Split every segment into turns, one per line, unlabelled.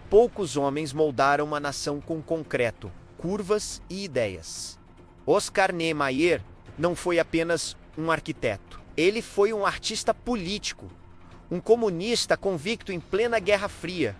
poucos homens moldaram uma nação com concreto, curvas e ideias. Oscar Niemeyer não foi apenas um arquiteto. Ele foi um artista político, um comunista convicto em plena Guerra Fria,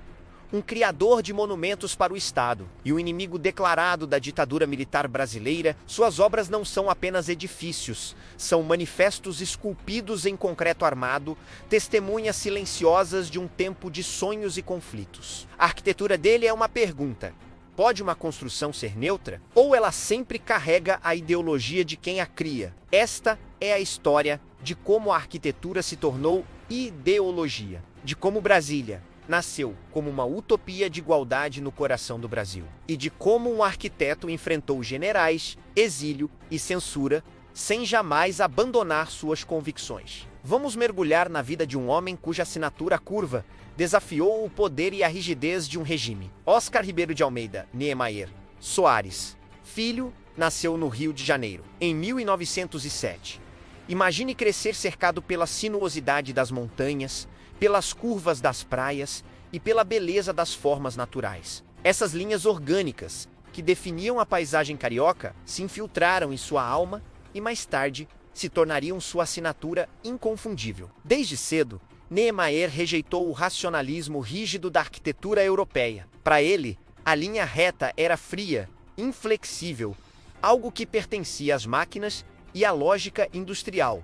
um criador de monumentos para o Estado e o inimigo declarado da ditadura militar brasileira. Suas obras não são apenas edifícios, são manifestos esculpidos em concreto armado, testemunhas silenciosas de um tempo de sonhos e conflitos. A arquitetura dele é uma pergunta: pode uma construção ser neutra? Ou ela sempre carrega a ideologia de quem a cria? Esta é a história de como a arquitetura se tornou ideologia, de como Brasília nasceu como uma utopia de igualdade no coração do Brasil, e de como um arquiteto enfrentou generais, exílio e censura sem jamais abandonar suas convicções. Vamos mergulhar na vida de um homem cuja assinatura curva desafiou o poder e a rigidez de um regime. Oscar Ribeiro de Almeida Niemeyer Soares, filho, nasceu no Rio de Janeiro, em 1907. Imagine crescer cercado pela sinuosidade das montanhas, pelas curvas das praias e pela beleza das formas naturais. Essas linhas orgânicas, que definiam a paisagem carioca, se infiltraram em sua alma e mais tarde se tornariam sua assinatura inconfundível. Desde cedo, Niemeyer rejeitou o racionalismo rígido da arquitetura europeia. Para ele, a linha reta era fria, inflexível, algo que pertencia às máquinas e à lógica industrial.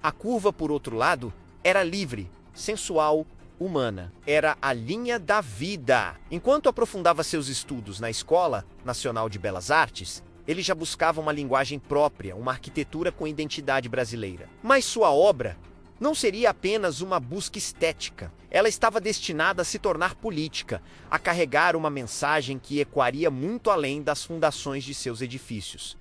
A curva, por outro lado, era livre, sensual, humana. Era a linha da vida. Enquanto aprofundava seus estudos na Escola Nacional de Belas Artes, ele já buscava uma linguagem própria, uma arquitetura com identidade brasileira. Mas sua obra não seria apenas uma busca estética. Ela estava destinada a se tornar política, a carregar uma mensagem que ecoaria muito além das fundações de seus edifícios.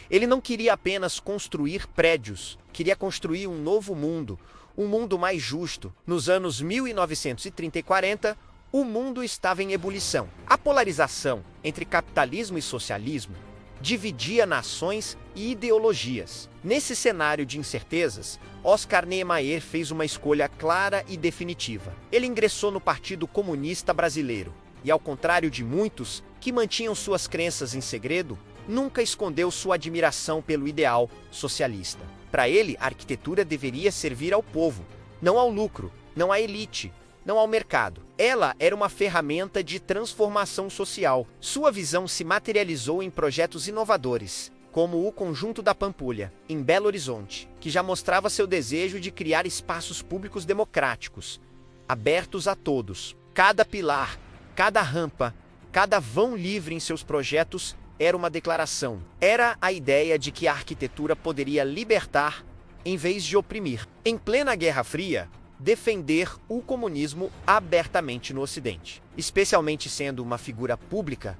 Ele não queria apenas construir prédios, queria construir um novo mundo, um mundo mais justo. Nos anos 1930 e 40, o mundo estava em ebulição. A polarização entre capitalismo e socialismo dividia nações e ideologias. Nesse cenário de incertezas, Oscar Niemeyer fez uma escolha clara e definitiva. Ele ingressou no Partido Comunista Brasileiro e, ao contrário de muitos que mantinham suas crenças em segredo, nunca escondeu sua admiração pelo ideal socialista. Para ele, a arquitetura deveria servir ao povo, não ao lucro, não à elite, não ao mercado. Ela era uma ferramenta de transformação social. Sua visão se materializou em projetos inovadores, como o Conjunto da Pampulha, em Belo Horizonte, que já mostrava seu desejo de criar espaços públicos democráticos, abertos a todos. Cada pilar, cada rampa, cada vão livre em seus projetos era uma declaração. Era a ideia de que a arquitetura poderia libertar em vez de oprimir. Em plena Guerra Fria, defender o comunismo abertamente no Ocidente, especialmente sendo uma figura pública,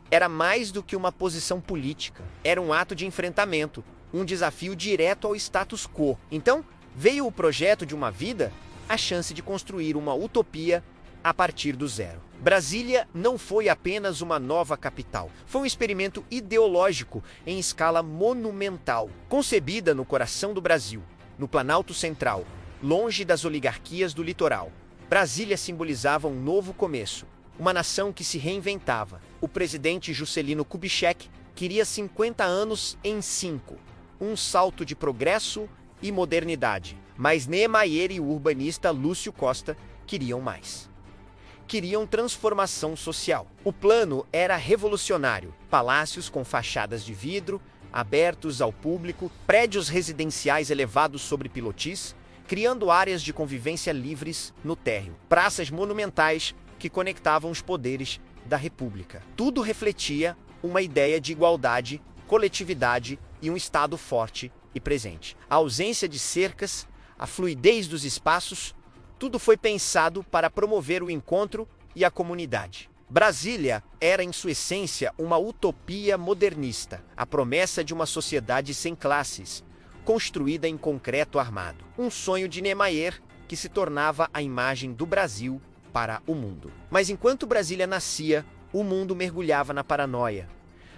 era mais do que uma posição política. Era um ato de enfrentamento, um desafio direto ao status quo. Então, veio o projeto de uma vida, a chance de construir uma utopia a partir do zero. Brasília não foi apenas uma nova capital, foi um experimento ideológico em escala monumental. Concebida no coração do Brasil, no Planalto Central, longe das oligarquias do litoral, Brasília simbolizava um novo começo, uma nação que se reinventava. O presidente Juscelino Kubitschek queria 50 anos em 5, um salto de progresso e modernidade. Mas Niemeyer e o urbanista Lúcio Costa queriam mais. Queriam transformação social. O plano era revolucionário: palácios com fachadas de vidro, abertos ao público, prédios residenciais elevados sobre pilotis, criando áreas de convivência livres no térreo, praças monumentais que conectavam os poderes da República. Tudo refletia uma ideia de igualdade, coletividade e um Estado forte e presente. A ausência de cercas, a fluidez dos espaços, tudo foi pensado para promover o encontro e a comunidade. Brasília era, em sua essência, uma utopia modernista, a promessa de uma sociedade sem classes, construída em concreto armado. Um sonho de Niemeyer que se tornava a imagem do Brasil para o mundo. Mas enquanto Brasília nascia, o mundo mergulhava na paranoia.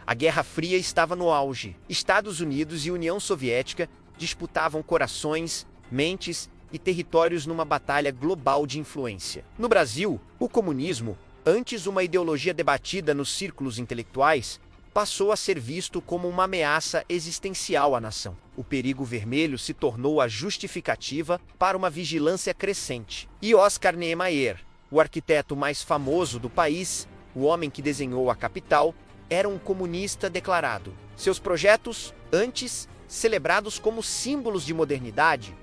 A Guerra Fria estava no auge. Estados Unidos e União Soviética disputavam corações, mentes e territórios numa batalha global de influência. No Brasil, o comunismo Antes uma ideologia debatida nos círculos intelectuais, passou a ser visto como uma ameaça existencial à nação. O perigo vermelho se tornou a justificativa para uma vigilância crescente. E Oscar Niemeyer, o arquiteto mais famoso do país, o homem que desenhou a capital, era um comunista declarado. Seus projetos, antes celebrados como símbolos de modernidade,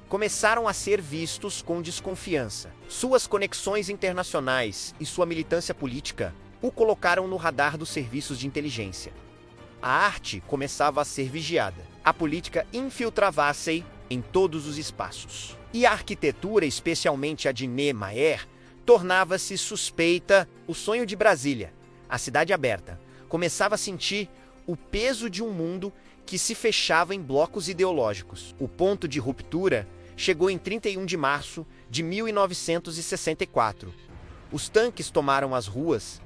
começaram a ser vistos com desconfiança. Suas conexões internacionais e sua militância política o colocaram no radar dos serviços de inteligência. A arte começava a ser vigiada. A política infiltrava-se em todos os espaços. E a arquitetura, especialmente a de Niemeyer, tornava-se suspeita. O sonho de Brasília, a cidade aberta, começava a sentir o peso de um mundo que se fechava em blocos ideológicos. O ponto de ruptura chegou em 31 de março de 1964. Os tanques tomaram as ruas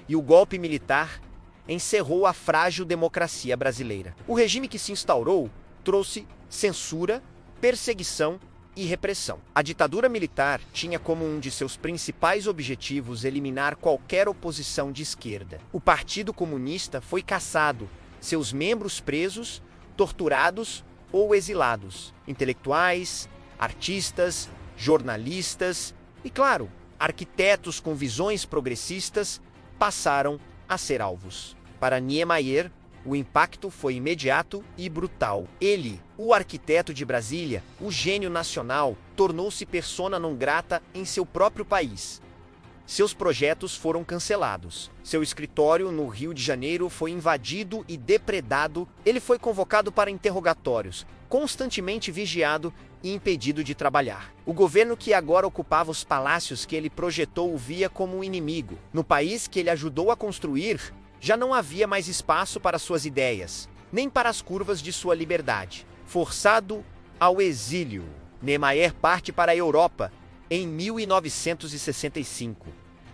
e o golpe militar encerrou a frágil democracia brasileira. O regime que se instaurou trouxe censura, perseguição e repressão. A ditadura militar tinha como um de seus principais objetivos eliminar qualquer oposição de esquerda. O Partido Comunista foi caçado, seus membros presos, torturados ou exilados. Intelectuais, artistas, jornalistas e, claro, arquitetos com visões progressistas passaram a ser alvos. Para Niemeyer, o impacto foi imediato e brutal. Ele, o arquiteto de Brasília, o gênio nacional, tornou-se persona non grata em seu próprio país. Seus projetos foram cancelados. Seu escritório no Rio de Janeiro foi invadido e depredado. Ele foi convocado para interrogatórios, constantemente vigiado e impedido de trabalhar. O governo que agora ocupava os palácios que ele projetou o via como um inimigo. No país que ele ajudou a construir, já não havia mais espaço para suas ideias, nem para as curvas de sua liberdade. Forçado ao exílio, Niemeyer parte para a Europa em 1965.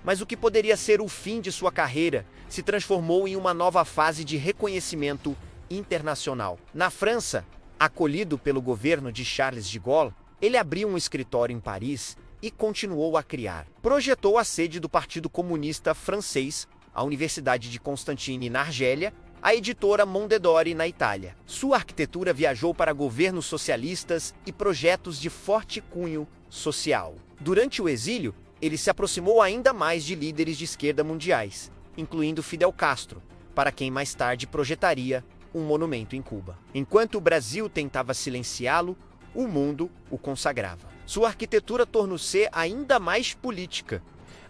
Mas o que poderia ser o fim de sua carreira se transformou em uma nova fase de reconhecimento internacional. Na França, acolhido pelo governo de Charles de Gaulle, ele abriu um escritório em Paris e continuou a criar. Projetou a sede do Partido Comunista Francês, a Universidade de Constantine na Argélia, a editora Mondadori na Itália. Sua arquitetura viajou para governos socialistas e projetos de forte cunho social. Durante o exílio, ele se aproximou ainda mais de líderes de esquerda mundiais, incluindo Fidel Castro, para quem mais tarde projetaria um monumento em Cuba. Enquanto o Brasil tentava silenciá-lo, o mundo o consagrava. Sua arquitetura tornou-se ainda mais política,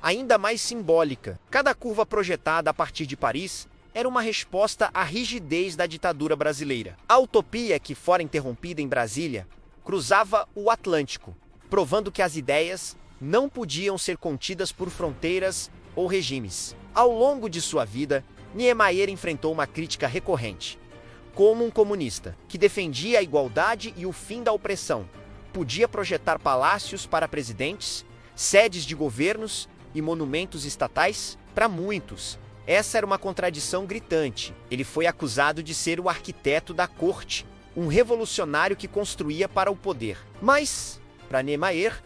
ainda mais simbólica. Cada curva projetada a partir de Paris era uma resposta à rigidez da ditadura brasileira. A utopia que fora interrompida em Brasília cruzava o Atlântico, provando que as ideias não podiam ser contidas por fronteiras ou regimes. Ao longo de sua vida, Niemeyer enfrentou uma crítica recorrente. Como um comunista que defendia a igualdade e o fim da opressão, podia projetar palácios para presidentes, sedes de governos e monumentos estatais? Para muitos, essa era uma contradição gritante. Ele foi acusado de ser o arquiteto da corte, um revolucionário que construía para o poder. Mas, para Niemeyer,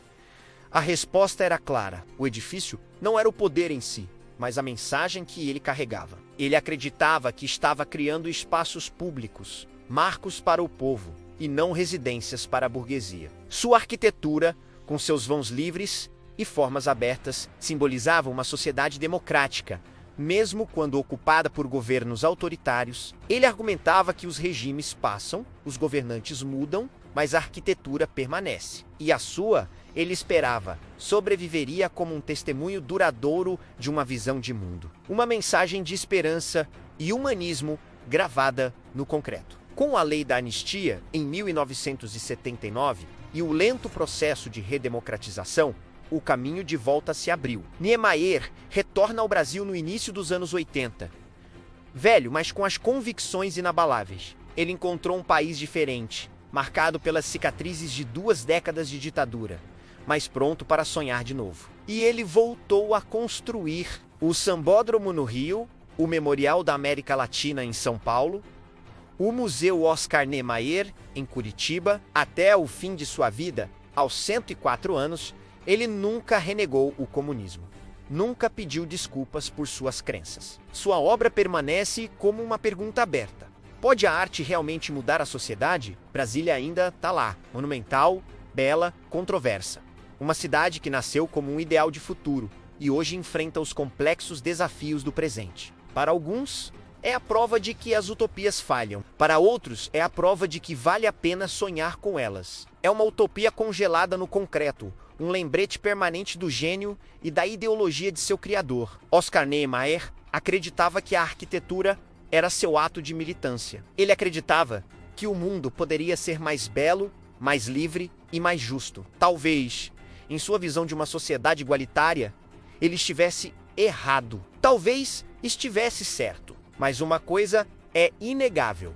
a resposta era clara. O edifício não era o poder em si, mas a mensagem que ele carregava. Ele acreditava que estava criando espaços públicos, marcos para o povo, e não residências para a burguesia. Sua arquitetura, com seus vãos livres e formas abertas, simbolizava uma sociedade democrática, mesmo quando ocupada por governos autoritários. Ele argumentava que os regimes passam, os governantes mudam, mas a arquitetura permanece. E a sua, ele esperava, sobreviveria como um testemunho duradouro de uma visão de mundo. Uma mensagem de esperança e humanismo gravada no concreto. Com a lei da anistia, em 1979, e o lento processo de redemocratização, o caminho de volta se abriu. Niemeyer retorna ao Brasil no início dos anos 80. Velho, mas com as convicções inabaláveis. Ele encontrou um país diferente, marcado pelas cicatrizes de 2 décadas de ditadura, mas pronto para sonhar de novo. E ele voltou a construir o Sambódromo no Rio, o Memorial da América Latina em São Paulo, o Museu Oscar Niemeyer em Curitiba. Até o fim de sua vida, aos 104 anos, ele nunca renegou o comunismo. nunca pediu desculpas por suas crenças. Sua obra permanece como uma pergunta aberta. Pode a arte realmente mudar a sociedade? Brasília ainda está lá, monumental, bela, controversa. Uma cidade que nasceu como um ideal de futuro e hoje enfrenta os complexos desafios do presente. Para alguns, é a prova de que as utopias falham. Para outros, é a prova de que vale a pena sonhar com elas. É uma utopia congelada no concreto, um lembrete permanente do gênio e da ideologia de seu criador. Oscar Niemeyer acreditava que a arquitetura era seu ato de militância. Ele acreditava que o mundo poderia ser mais belo, mais livre e mais justo. Talvez, em sua visão de uma sociedade igualitária, ele estivesse errado. Talvez estivesse certo. Mas uma coisa é inegável.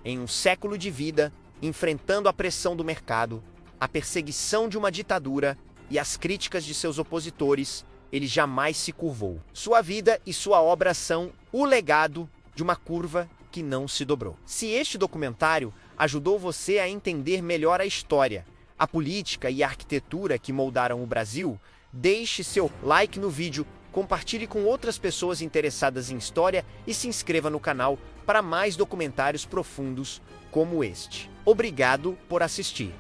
Em um século de vida, enfrentando a pressão do mercado, a perseguição de uma ditadura e as críticas de seus opositores, ele jamais se curvou. Sua vida e sua obra são o legado de uma curva que não se dobrou. Se este documentário ajudou você a entender melhor a história, a política e a arquitetura que moldaram o Brasil, deixe seu like no vídeo, compartilhe com outras pessoas interessadas em história e se inscreva no canal para mais documentários profundos como este. Obrigado por assistir.